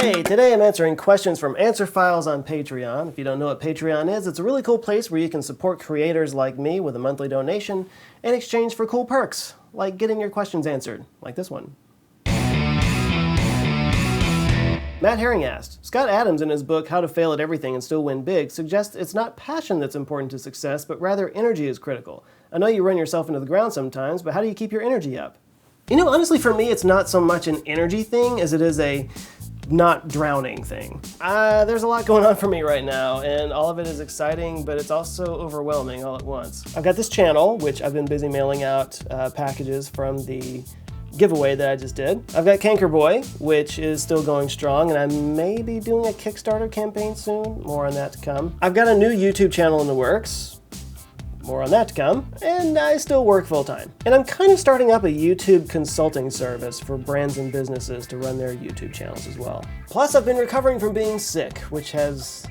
Hey, today I'm answering questions from Answer Files on Patreon. If you don't know what Patreon is, it's a really cool place where you can support creators like me with a monthly donation in exchange for cool perks, like getting your questions answered, like this one. Matt Herring asked, Scott Adams in his book How to Fail at Everything and Still Win Big suggests it's not passion that's important to success, but rather energy is critical. I know you run yourself into the ground sometimes, but how do you keep your energy up? You know, honestly for me it's not so much an energy thing as it is a not drowning thing. There's a lot going on for me right now, and all of it is exciting, but it's also overwhelming all at once. I've got this channel, which I've been busy mailing out packages from the giveaway that I just did. I've got Canker Boy, which is still going strong, and I may be doing a Kickstarter campaign soon. More on that to come. I've got a new YouTube channel in the works. More on that to come, and I still work full-time. And I'm kind of starting up a YouTube consulting service for brands and businesses to run their YouTube channels as well. Plus, I've been recovering from being sick, which has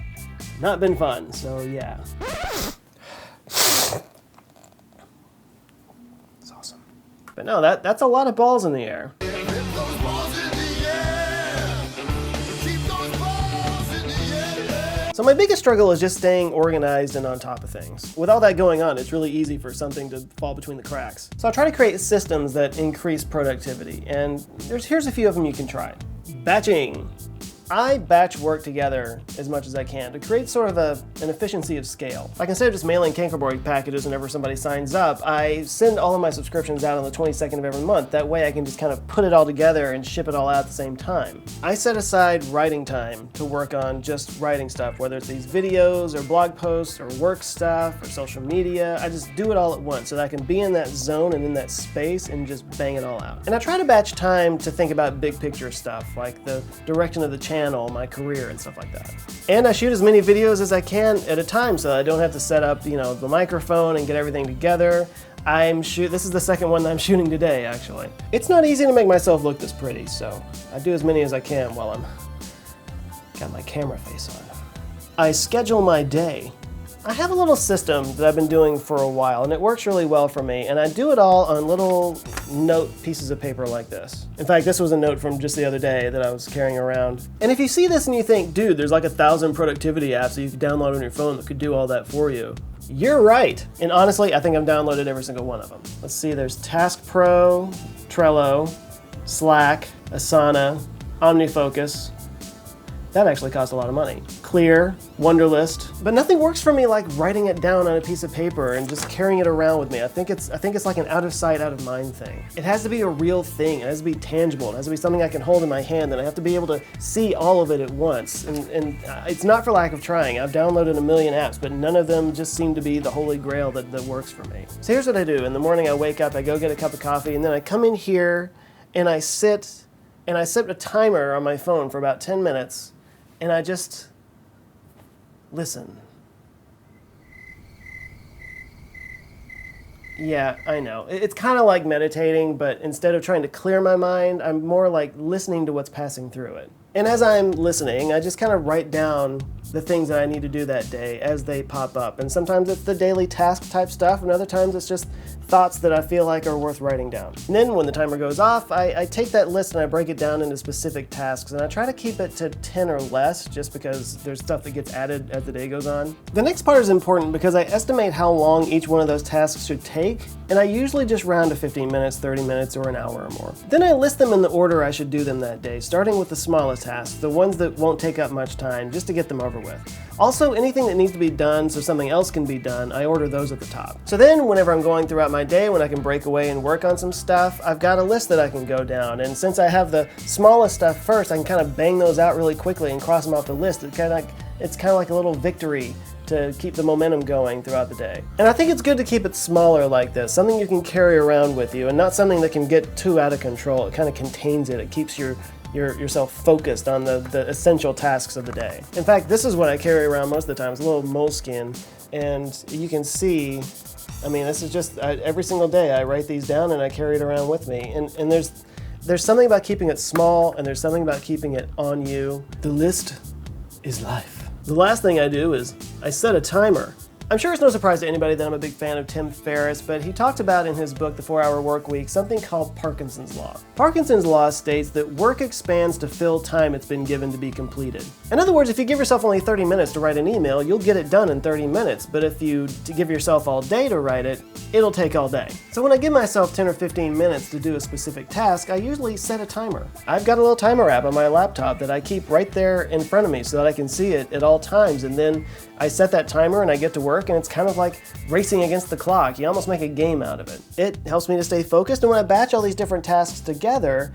not been fun, so yeah. It's awesome. But no, that's a lot of balls in the air. So my biggest struggle is just staying organized and on top of things. With all that going on, it's really easy for something to fall between the cracks. So I try to create systems that increase productivity, and here's a few of them you can try. Batching. I batch work together as much as I can to create sort of an efficiency of scale. Like instead of just mailing Cankerboy packages whenever somebody signs up, I send all of my subscriptions out on the 22nd of every month. That way I can just kind of put it all together and ship it all out at the same time. I set aside writing time to work on just writing stuff, whether it's these videos or blog posts or work stuff or social media. I just do it all at once so that I can be in that zone and in that space and just bang it all out. And I try to batch time to think about big picture stuff like the direction of the channel, my career, and stuff like that. And I shoot as many videos as I can at a time so I don't have to set up, the microphone and get everything together. This is the second one that I'm shooting today, actually. It's not easy to make myself look this pretty, so I do as many as I can while I'm got my camera face on. I schedule my day. I have a little system that I've been doing for a while, and it works really well for me, and I do it all on little note pieces of paper like this. In fact, this was a note from just the other day that I was carrying around. And if you see this and you think, dude, there's like 1,000 productivity apps that you could download on your phone that could do all that for you, you're right. And honestly, I think I've downloaded every single one of them. Let's see, there's Task Pro, Trello, Slack, Asana, OmniFocus. That actually cost a lot of money. Clear, Wunderlist, but nothing works for me like writing it down on a piece of paper and just carrying it around with me. I think it's like an out of sight, out of mind thing. It has to be a real thing. It has to be tangible. It has to be something I can hold in my hand, and I have to be able to see all of it at once. And it's not for lack of trying. I've downloaded a million apps, but none of them just seem to be the holy grail that works for me. So here's what I do. In the morning I wake up, I go get a cup of coffee, and then I come in here and I set a timer on my phone for about 10 minutes, and I just listen. Yeah, I know. It's kind of like meditating, but instead of trying to clear my mind, I'm more like listening to what's passing through it. And as I'm listening, I just kind of write down the things that I need to do that day as they pop up. And sometimes it's the daily task type stuff, and other times it's just thoughts that I feel like are worth writing down. And then when the timer goes off, I take that list and I break it down into specific tasks, and I try to keep it to 10 or less just because there's stuff that gets added as the day goes on. The next part is important because I estimate how long each one of those tasks should take, and I usually just round to 15 minutes, 30 minutes, or an hour or more. Then I list them in the order I should do them that day, starting with the smallest tasks, the ones that won't take up much time, just to get them over with. Also, anything that needs to be done so something else can be done, I order those at the top. So then, whenever I'm going throughout my day, when I can break away and work on some stuff, I've got a list that I can go down. And since I have the smallest stuff first, I can kind of bang those out really quickly and cross them off the list. It's kind of like a little victory to keep the momentum going throughout the day. And I think it's good to keep it smaller like this, something you can carry around with you and not something that can get too out of control. It kind of contains it. It keeps yourself focused on the essential tasks of the day. In fact, this is what I carry around most of the time. It's a little moleskin, and you can see, I mean, this is just, every single day I write these down and I carry it around with me. And there's something about keeping it small, and there's something about keeping it on you. The list is life. The last thing I do is I set a timer. I'm sure it's no surprise to anybody that I'm a big fan of Tim Ferriss, but he talked about in his book, The 4-Hour Workweek, something called Parkinson's Law. Parkinson's Law states that work expands to fill time it's been given to be completed. In other words, if you give yourself only 30 minutes to write an email, you'll get it done in 30 minutes, but if you give yourself all day to write it, it'll take all day. So when I give myself 10 or 15 minutes to do a specific task, I usually set a timer. I've got a little timer app on my laptop that I keep right there in front of me so that I can see it at all times, and then I set that timer and I get to work, and it's kind of like racing against the clock. You almost make a game out of it. It helps me to stay focused, and when I batch all these different tasks together,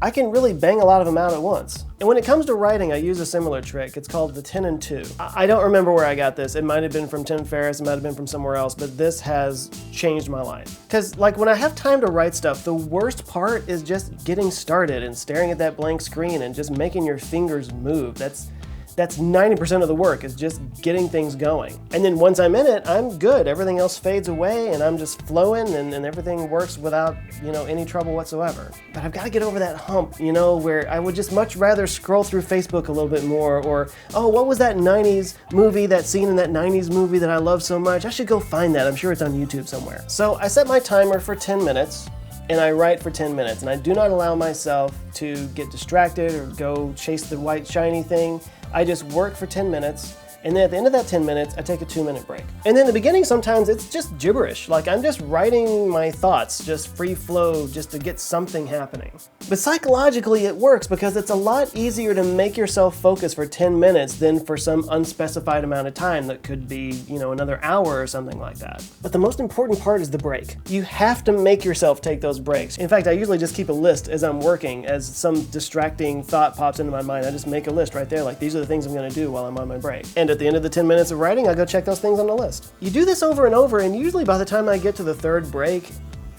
I can really bang a lot of them out at once. And when it comes to writing, I use a similar trick. It's called the 10 and 2. I don't remember where I got this. It might have been from Tim Ferriss, it might have been from somewhere else, but this has changed my life. Because like when I have time to write stuff, the worst part is just getting started and staring at that blank screen and just making your fingers move. That's 90% of the work, is just getting things going. And then once I'm in it, I'm good. Everything else fades away and I'm just flowing and everything works without, any trouble whatsoever. But I've got to get over that hump, where I would just much rather scroll through Facebook a little bit more, or, oh, what was that 90s movie, that scene in that 90s movie that I love so much? I should go find that. I'm sure it's on YouTube somewhere. So I set my timer for 10 minutes. And I write for 10 minutes, and I do not allow myself to get distracted or go chase the white shiny thing. I just work for 10 minutes, and then at the end of that 10 minutes, I take a 2-minute break. And then in the beginning, sometimes it's just gibberish. Like I'm just writing my thoughts, just free flow, just to get something happening. But psychologically, it works because it's a lot easier to make yourself focus for 10 minutes than for some unspecified amount of time that could be, another hour or something like that. But the most important part is the break. You have to make yourself take those breaks. In fact, I usually just keep a list as I'm working. As some distracting thought pops into my mind, I just make a list right there, like these are the things I'm gonna do while I'm on my break. And at the end of the 10 minutes of writing, I go check those things on the list. You do this over and over, and usually by the time I get to the third break,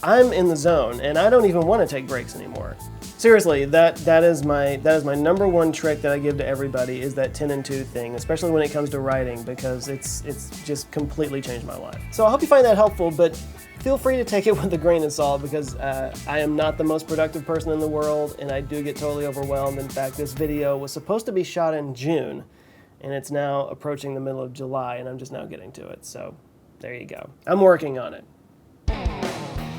I'm in the zone, and I don't even want to take breaks anymore. Seriously, that is my number one trick that I give to everybody, is that 10 and 2 thing, especially when it comes to writing, because it's just completely changed my life. So I hope you find that helpful, but feel free to take it with a grain of salt, because I am not the most productive person in the world, and I do get totally overwhelmed. In fact, this video was supposed to be shot in June, and it's now approaching the middle of July, and I'm just now getting to it. So there you go. I'm working on it.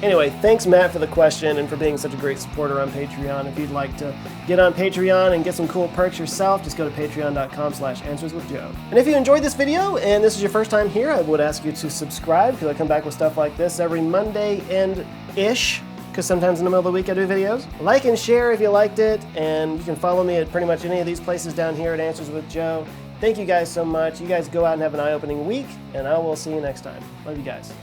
Anyway, thanks Matt for the question and for being such a great supporter on Patreon. If you'd like to get on Patreon and get some cool perks yourself, just go to patreon.com/answerswithjoe. And if you enjoyed this video and this is your first time here, I would ask you to subscribe, because I come back with stuff like this every Monday and ish, because sometimes in the middle of the week I do videos. Like and share if you liked it, and you can follow me at pretty much any of these places down here at Answers with Joe. Thank you guys so much. You guys go out and have an eye-opening week, and I will see you next time. Love you guys.